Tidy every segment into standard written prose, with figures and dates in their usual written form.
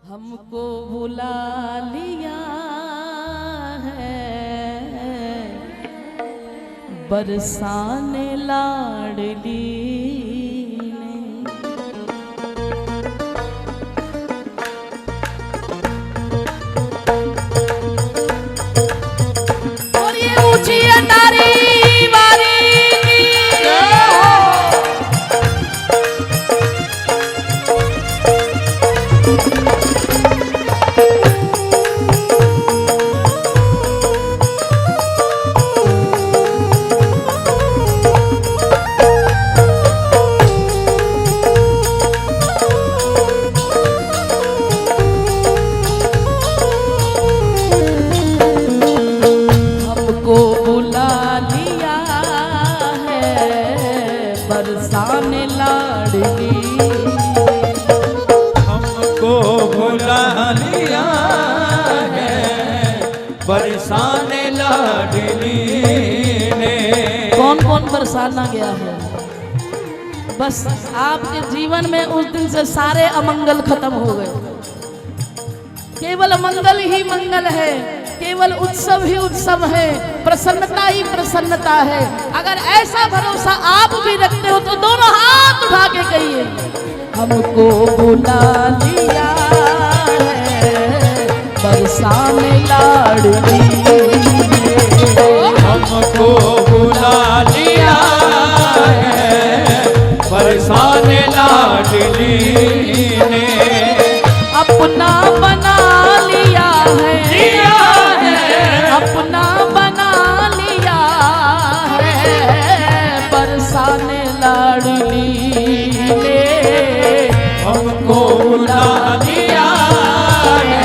हमको बुला लिया है बरसाने लाडली ने। और ये ऊंची अटारी बरसाने लाडली, हमको बुला लिया है बरसाने लाडली ने। कौन कौन बरसाना गया है? बस आपके जीवन में उस दिन से सारे अमंगल खत्म हो गए। केवल मंगल ही मंगल है, केवल उत्सव ही उत्सव है, प्रसन्नता ही प्रसन्नता है। अगर ऐसा भरोसा आप भी रखते हो तो दोनों हाथ उठा के कहिए, हमको बुला लिया है बरसाने लाडली, हमको बुला लिया है बरसाने लाडली ने। अपना बना लिया है, अपना बना लिया है बरसाने लाडली ने। हमको बुला लिया है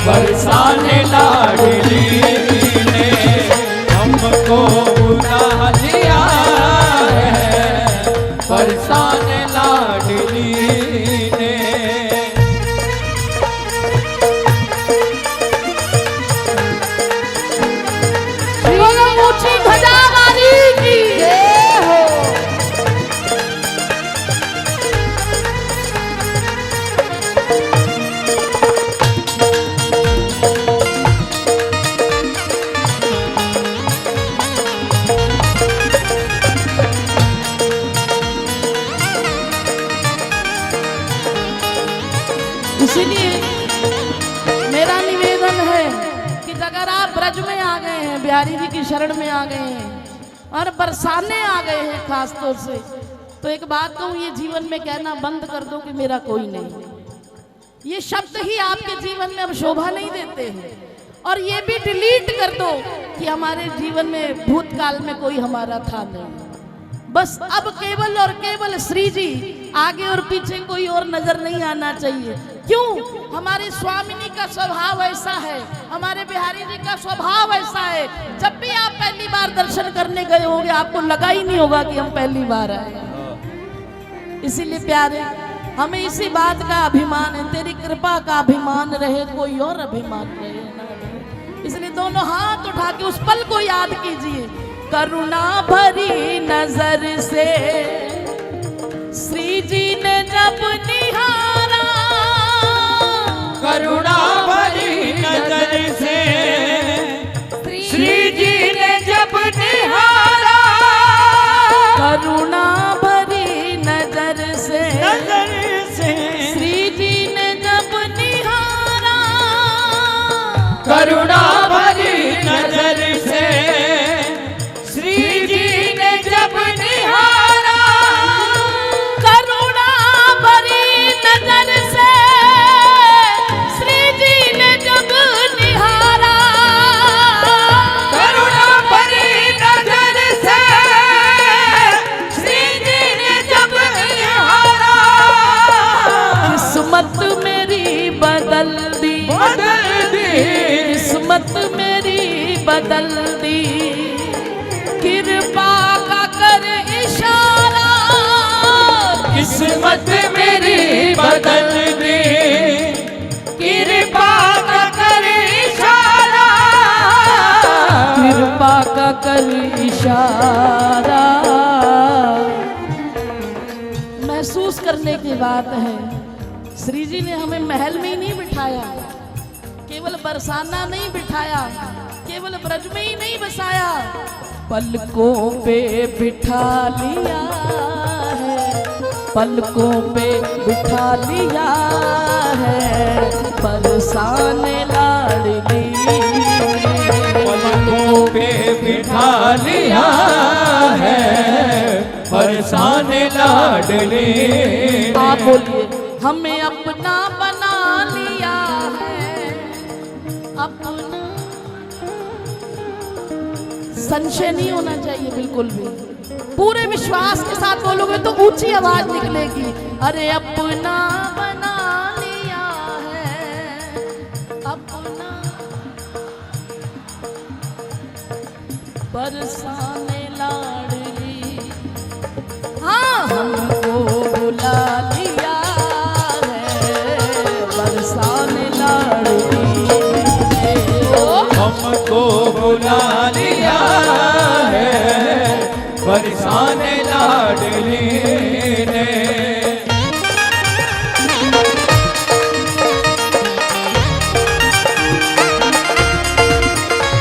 बरसाने लाडली ने। हमको बुला लिया है बरसाने लाडली ने। ऊंची ध्वजा वाली की जय हो। इसीलिए मेरा निवेदन है कि अगर आप ब्रज में आ गए हैं, बिहारी जी की शरण में आ गए हैं और बरसाने आ गए हैं खास तौर से, तो एक बात कहूं, ये जीवन में कहना बंद कर दो कि मेरा कोई नहीं। ये शब्द ही आपके जीवन में अब शोभा नहीं देते हैं। और ये भी डिलीट कर दो कि हमारे जीवन में भूतकाल में कोई हमारा था नहीं। बस अब केवल और केवल श्री जी, आगे और पीछे कोई और नजर नहीं आना चाहिए। क्यों? हमारी स्वामिनी का स्वभाव ऐसा है, हमारे बिहारी जी का स्वभाव ऐसा है। जब भी आप पहली बार दर्शन करने गए होंगे, आपको लगा ही नहीं होगा कि हम पहली बार आए। इसीलिए प्यारे, हमें इसी बात का अभिमान है, तेरी कृपा का अभिमान रहे, कोई और अभिमान रहे ना रहे। इसलिए दोनों हाथ उठा के उस पल को याद कीजिए। करुणा भरी नजर से श्री जी ने जब निहारा, करुणा भरी नजर से श्री जी ने जब निहारा, करुणा भरी नजर से श्री जी ने जब निहारा, करुणा भरी नजर से श्री जी ने जब निहारा, करुणा भरी नजर से श्री जी ने जब निहारा, करुणा भरी नजर से श्री जी ने जब निहारा, किस्मत मेरी बदल दी, किस्मत मेरी बदल दी, कृपा का कर इशारा, किस्मत मेरी बदल दी, कृपा का कर इशारा, कृपा का कर इशारा। महसूस करने की बात है, श्री जी ने हमें महल में ही नहीं बिठाया, केवल बरसाना नहीं बिठाया, केवल ब्रज में ही नहीं बसाया, पलकों पे बिठा लिया है, पलकों पे बिठा लिया है, बरसाने लाडली, पलकों पे बिठा लिया है, बरसाने लाडली। आप बोलिए, हमें अपना बना लिया है, अपना। संशय नहीं होना चाहिए बिल्कुल भी, पूरे विश्वास के साथ बोलोगे तो ऊंची आवाज निकलेगी। अरे अपना बना लिया है, अपना बरसाने लाडली, हाँ हमको बुला लिया है, बरसाने लाडली, हमको बुला लिया है, बरसाने लाडली ने।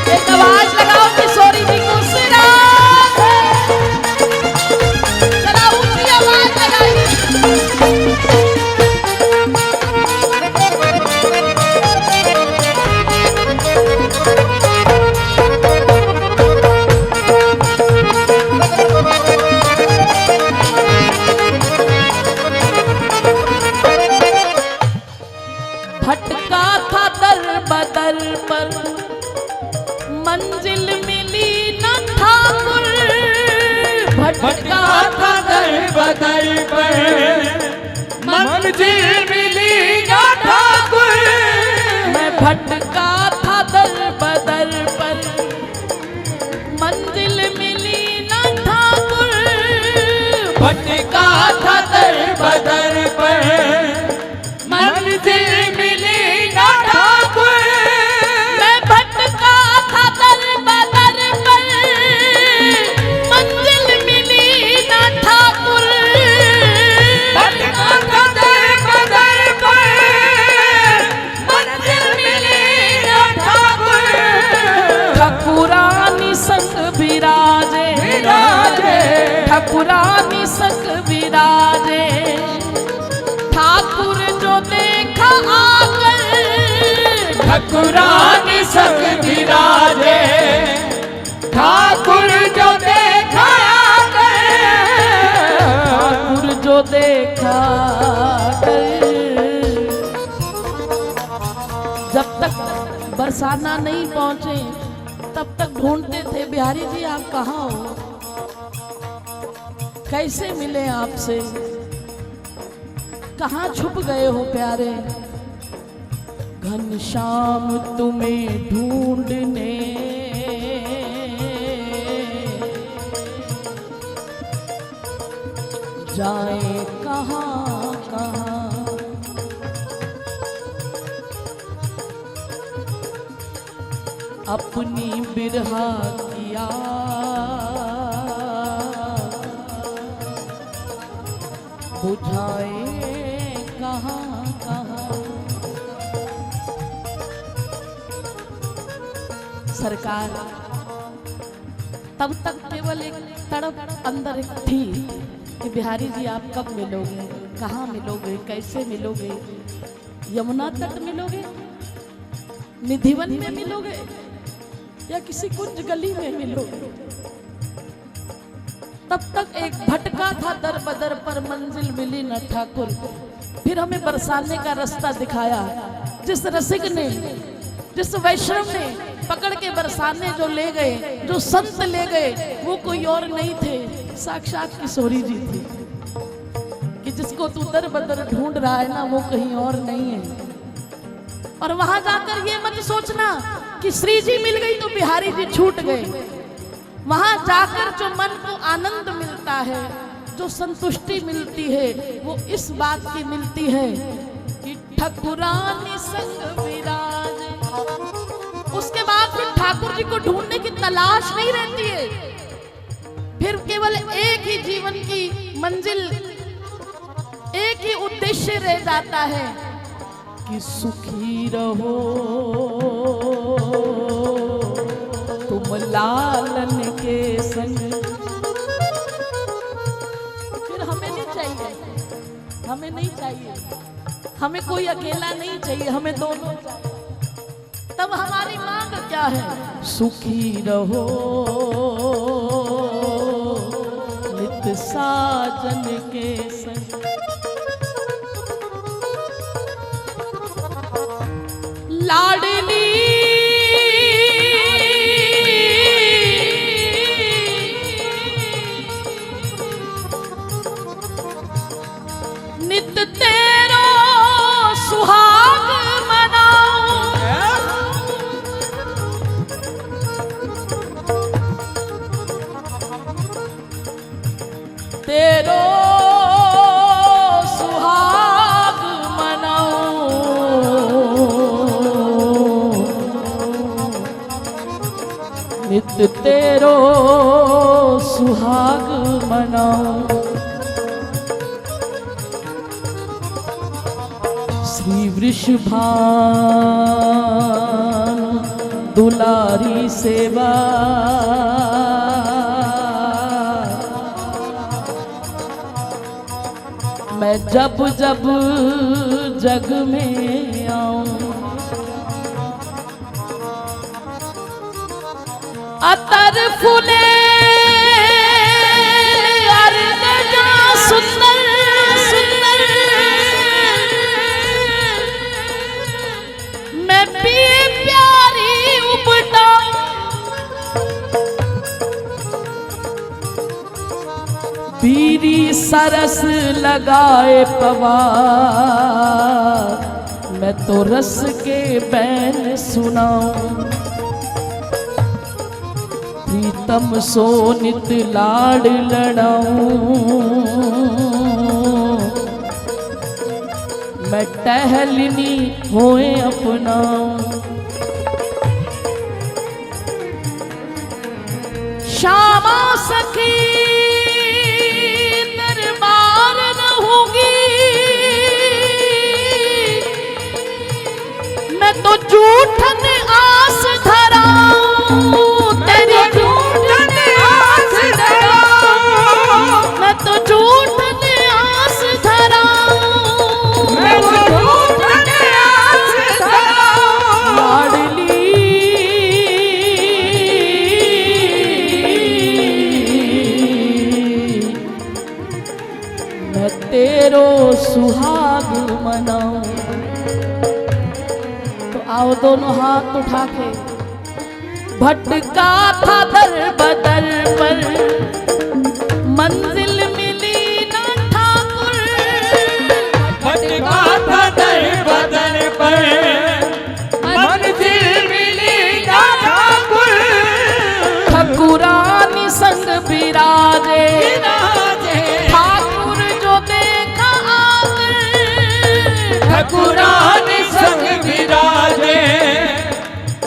एक आवाज लगाओ किशोरी जी को, सिराज है, जरा ऊंची आवाज लगाइए। भटका था दर बदर पर, मंजिल मिली न ठाकुर, भटका था दर बदर पर, मंजिल मिली ना ठाकुर। मैं भटका था दर बदर पर, मंजिल मिली न ठाकुर, भटका था दर बदर पर, मंजिल मिली ना ठाकुर। मैं भटका था दर बदर पर, मंजिल मिली न ठाकुर, भटका था दर बदर पर, मंजिल मिली ना ठाकुर। ठाकुरानी संग विराजे, विराजे, ठाकुरानी संग विराजे, ठाकुर जो देखा आकर, ठाकुरानी संग विराजे, ठाकुर जो देखा आकर। ठाकुर जो देखा आकर। जब तक बरसाना नहीं पहुंचे तब तक ढूंढते थे, बिहारी जी आप कहाँ हो, कैसे मिले आपसे, कहाँ छुप गए हो प्यारे। घनश्याम तुम्हें ढूंढने जाए कहाँ कहाँ, अपनी बिरहा किया बुझाए कहाँ कहाँ। सरकार तब तक केवल एक तड़प अंदर एक थी कि बिहारी जी आप कब मिलोगे, कहाँ मिलोगे, कैसे मिलोगे, यमुना तट मिलोगे, निधिवन में मिलोगे, या किसी कुंज गली में मिलोगे। तब तक एक भटका था दर बदर पर, मंजिल मिली न ठाकुर। फिर हमें बरसाने का रास्ता दिखाया। जिस रसिक ने, जिस वैष्णव ने पकड़ के बरसाने जो ले गए, जो संत ले गए, वो कोई और नहीं थे, साक्षात किशोरी जी थी। कि जिसको तू दर बदर ढूंढ रहा है ना, वो कहीं और नहीं है। और वहां जाकर ये मत सोचना कि श्री जी मिल गई तो बिहारी जी छूट गए। वहां जाकर जो मन को आनंद मिलता है, जो संतुष्टि मिलती है, वो इस बात की मिलती है कि ठाकुरानी संग विराजे। उसके बाद फिर ठाकुर जी को ढूंढने की तलाश नहीं रहती है। फिर केवल एक ही जीवन की मंजिल, एक ही उद्देश्य रह जाता है कि सुखी रहो तुम लालन के संग। फिर हमें नहीं चाहिए, हमें नहीं चाहिए, हमें कोई अकेला नहीं चाहिए, हमें दोनों चाहिए। तब हमारी मांग क्या है? सुखी रहो नित साजन के संग। लाडली नित तेरो सुहाग मनाऊं, तेरो सुहाग मनाऊं, नित तेरो सुहाग मनाऊं। श्री वृषभानु दुलारी सेवा मैं जब जब जग में आऊं, अतर फूले अर्दजा सुंदर सुंदर, मैं पिए प्यारी उपटा पीरी सरस लगाए पवार, मैं तो रस के बैन सुनाऊं। प्रीतम सोनित लाड लड़ाऊं, मैं टहलनी होए अपनाऊं। श्यामा सखी दरबार रहूंगी, मैं तो झूठन आस धराऊं, तेरी झूठन आस धराऊं, मैं तो झूठन आस धराऊं, मैं तो झूठन आस धराऊं। लाडली मैं तेरो सुहाग मनाऊं। तो आओ दोनों हाथ उठा के, भटका था दर बदर पर मंजिल मिली ना ठाकुर, भटका था दर बदर पर मंजिल मिली ना ठाकुर। ठकुरानी संग बिराजे ठाकुर जो देखा आकर, ठकुरानी संग विराजे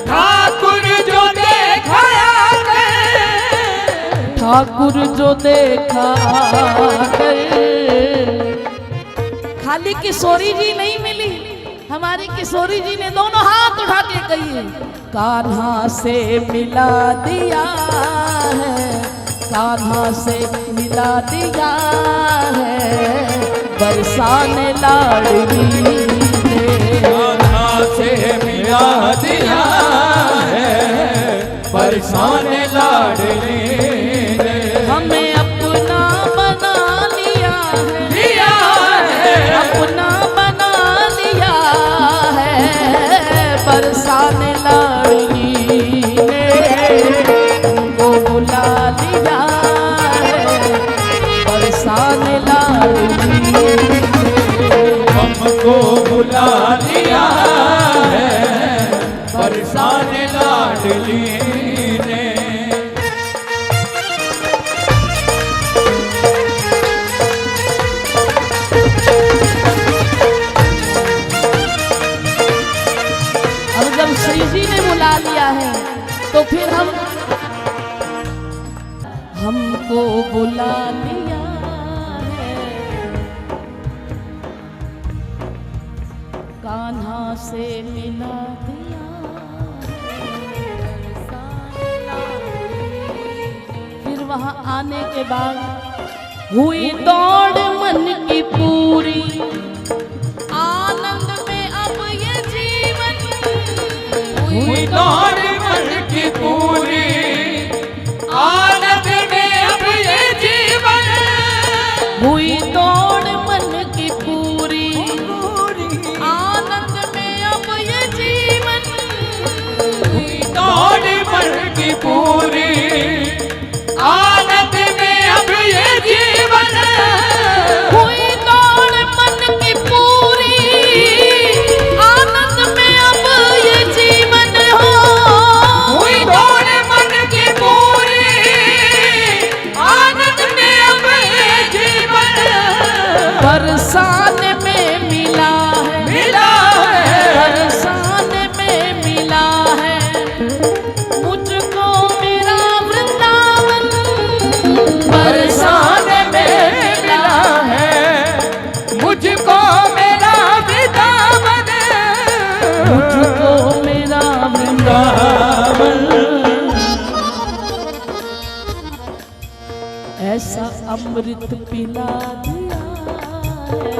ठाकुर जो देखा आकर। ठाकुर जो देखा आकर। खाली किशोरी जी नहीं मिली, हमारी किशोरी जी ने दोनों हाथ उठा के कहिए, कान्हा से मिला दिया है, कान्हा से मिला दिया है, बरसाने लाडली ने। कान्हा से मिला दिया है, बरसाने लाडली ने। हमें अपना बना लिया है, अपना बना लिया है, बरसाने लाडली ने। हमको बुला लिया है, बरसाने लाडली ने। हमको बुला लिया है, बरसाने लाडली ने। अब जब श्री जी ने बुला लिया है तो फिर हमको बुला लिया है, कान्हा से मिला दिया। फिर वहां आने के बाद हुई दौड़ मन की पूरी, आनंद में अब ये जीवन। हुई दौड़ मन की पूरी, आनंद में अब ये जीवन। हुई दौड़ मन की पूरी, आनंद में अब ये जीवन। हुई दौड़ मन की पूरी, आनंद में अब ये जीवन। हुई दौड़ मन की पूरी, आनंद में अब ये जीवन हो। हुई दौड़ मन की पूरी, आनंद में अब ये जीवन। बरसाने में मिला है, मिला है, बरसाने में मिला है मुझको मेरा वृंदावन। बरसाने में मिला है मुझको मेरा वृंदावन। मुझको मेरा वृंदावन। ऐसा अमृत पिला दिया है,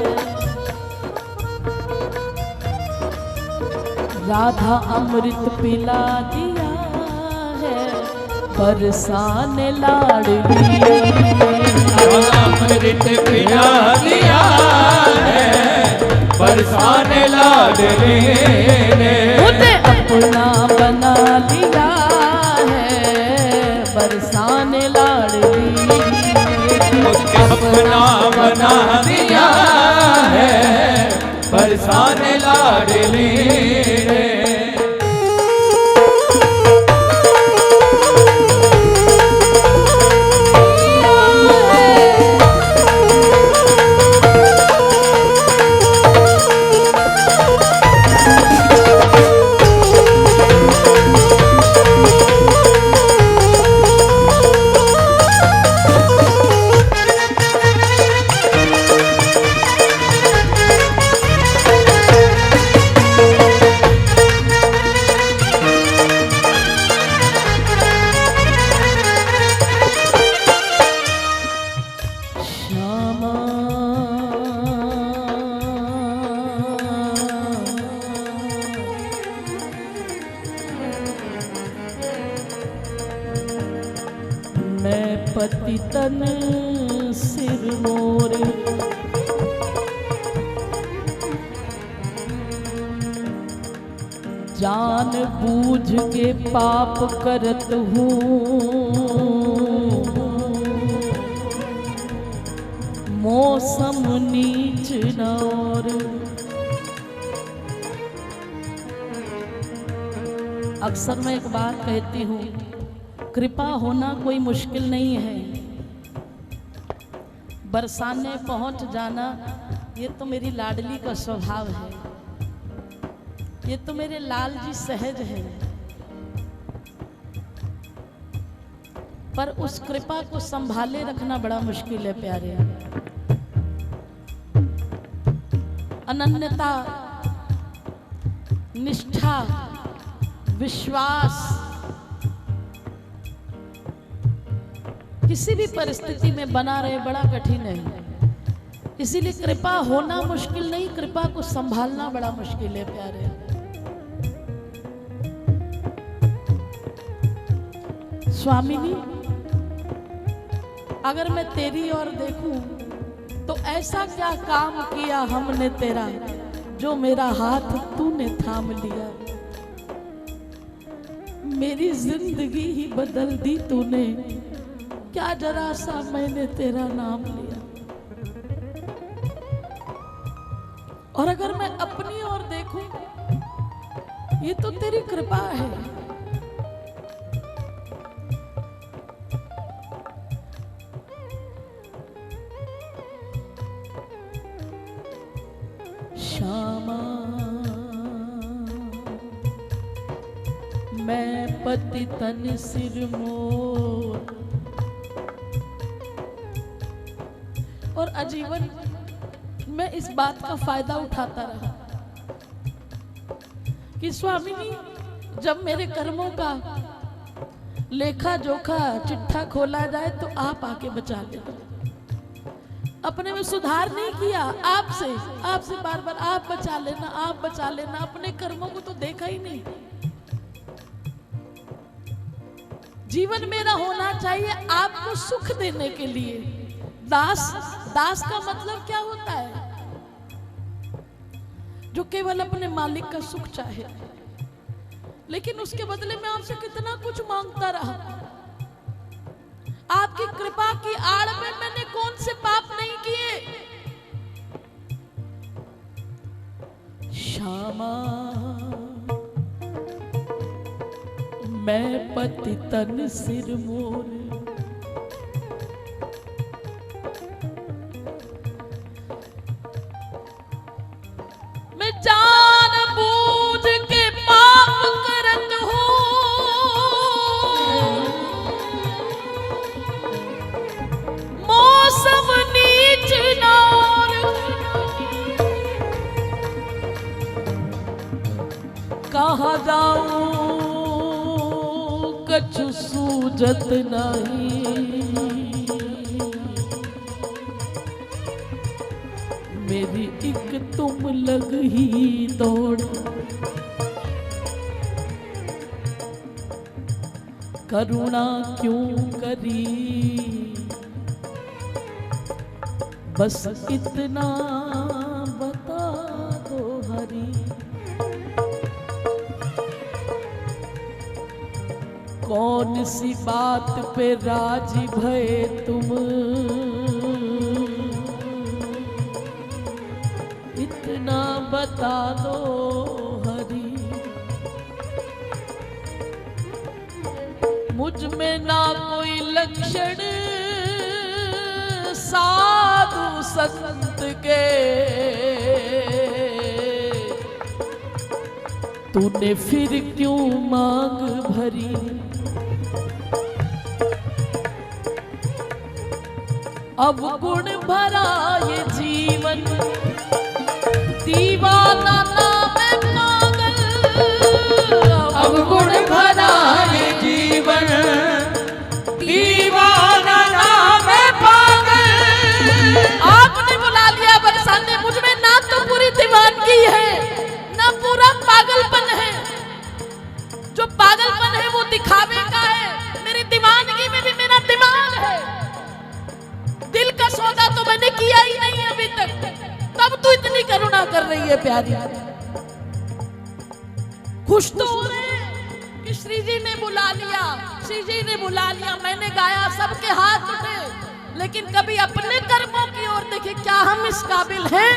राधा अमृत पिला दिया है, बरसाने लाडली। अमृत पिला दिया है, बरसाने लाडली ने। मुझे अपना बना लिया है, बरसाने लाडली। मुझे अपना बना दिया है, बरसाने लाडली ने। मैं पति तन सिर मोरे, जान बूझ के पाप करत हूँ। मौसम नीच नौर, अक्सर मैं एक बात कहती हूँ, कृपा होना कोई मुश्किल नहीं है, बरसाने पहुंच जाना ये तो मेरी लाडली का स्वभाव है, ये तो मेरे लाल जी सहज है। पर उस कृपा को संभाले रखना बड़ा मुश्किल है प्यारे। अनन्यता, निष्ठा, विश्वास किसी भी परिस्थिति में बना रहे बड़ा कठिन है। इसीलिए कृपा होना मुश्किल नहीं, कृपा को संभालना बड़ा मुश्किल है प्यारे। स्वामिनी, अगर मैं तेरी ओर देखूं तो ऐसा क्या काम किया हमने तेरा जो मेरा हाथ तूने थाम लिया। मेरी जिंदगी ही बदल दी तूने, क्या जरा सा मैंने तेरा नाम लिया। और अगर मैं अपनी ओर देखूं, ये तो तेरी कृपा है। श्यामा, मैं पति तन सिर मोर, और आजीवन मैं इस बात का फायदा उठाता रहा कि स्वामिनी जब मेरे कर्मों का लेखा जोखा चिट्ठा खोला जाए तो आप आके बचा लेना। अपने में सुधार नहीं किया, आपसे बार बार आप बचा लेना, आप बचा लेना, अपने कर्मों को तो देखा ही नहीं। जीवन मेरा होना चाहिए आपको सुख देने के लिए। दास का मतलब क्या होता है? जो केवल अपने मालिक का सुख चाहे, लेकिन उसके बदले में आपसे कितना कुछ मांगता रहा। आपकी कृपा की आड़ में मैंने कौन से पाप नहीं किए। श्यामा मैं पति तन सिर मोर, मैं जान बूझ के पाप करत हूँ, मौसम नीच नार, कहाँ जाऊं कछु सूझत नहीं, मेरी एक तुम लग ही दौड़, करुणा क्यों करी, बस इतना बता दो हरि। कौन सी बात पे राजी भये तुम, इतना बता दो हरि। मुझ में ना कोई लक्षण साधु संत के, तूने फिर क्यों मांग भरी। अब गुण भरा ये जीवन, दीवाना नाम पागल। अब गुण भरा ये जीवन, दीवाना नाम पागल। आपने बुला लिया बरसात ने, मुझ में ना तो पूरी दीवानगी है ना पूरा पागलपन है। जो पागलपन है वो दिखावे का है, मेरी दीवानगी में भी मेरा दिमाग है। दिल का सौदा तो मैंने किया ही नहीं अभी तक, तब तू इतनी करुणा कर रही है प्यारी। खुश तो हो रहे हैं कि श्री जी ने बुला लिया, श्री जी ने बुला लिया, मैंने गाया, सबके हाथ उठे, लेकिन कभी अपने कर्मों की ओर देखे। क्या हम इस काबिल हैं?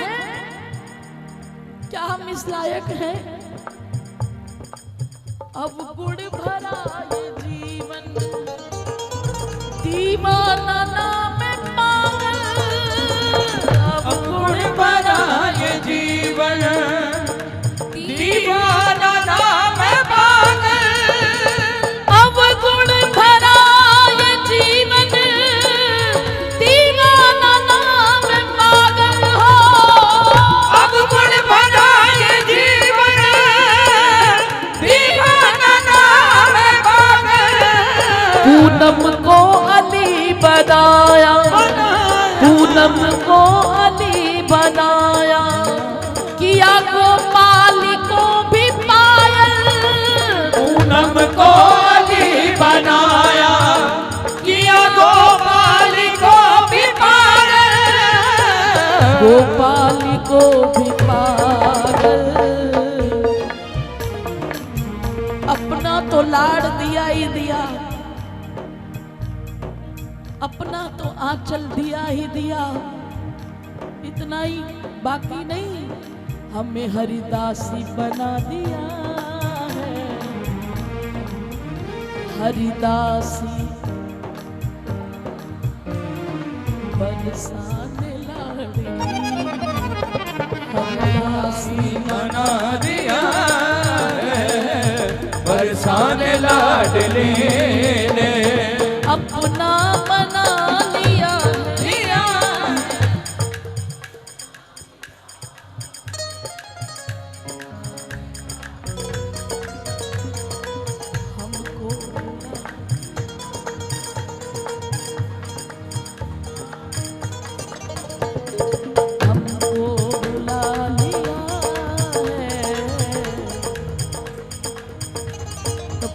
क्या हम इस लायक हैं? अब गुण भरा ये जीवन, दीवाना नाम पागल। अब गुण भरा ये जीवन, दीवाना नाम पागल। अब गुण भरा ये जीवन, दीवाना नाम पागल हो। अब गुण भरा ये जीवन, दीवाना नाम पागल। पूनम को अली बनाया, पूनम को अली बनाया, किया गोपाल को भी पायल। पूनम को अली बनाया, किया गोपाल को भी पागल। गोपाल को भी पागल। अपना तो लाड़ दिया ही दिया, अपना तो आंचल दिया ही दिया, इतना ही बाकी नहीं, हमें हरिदासी बना दिया है। हरिदासी बरसाने लाडली, हरिदासी बना दिया है, बरसाने लाडली ने अपना बना लिया।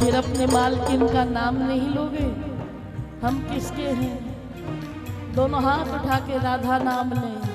फिर अपने मालकिन का नाम नहीं लोगे? हम किसके हैं? दोनों हाथ उठा के राधा नाम लें।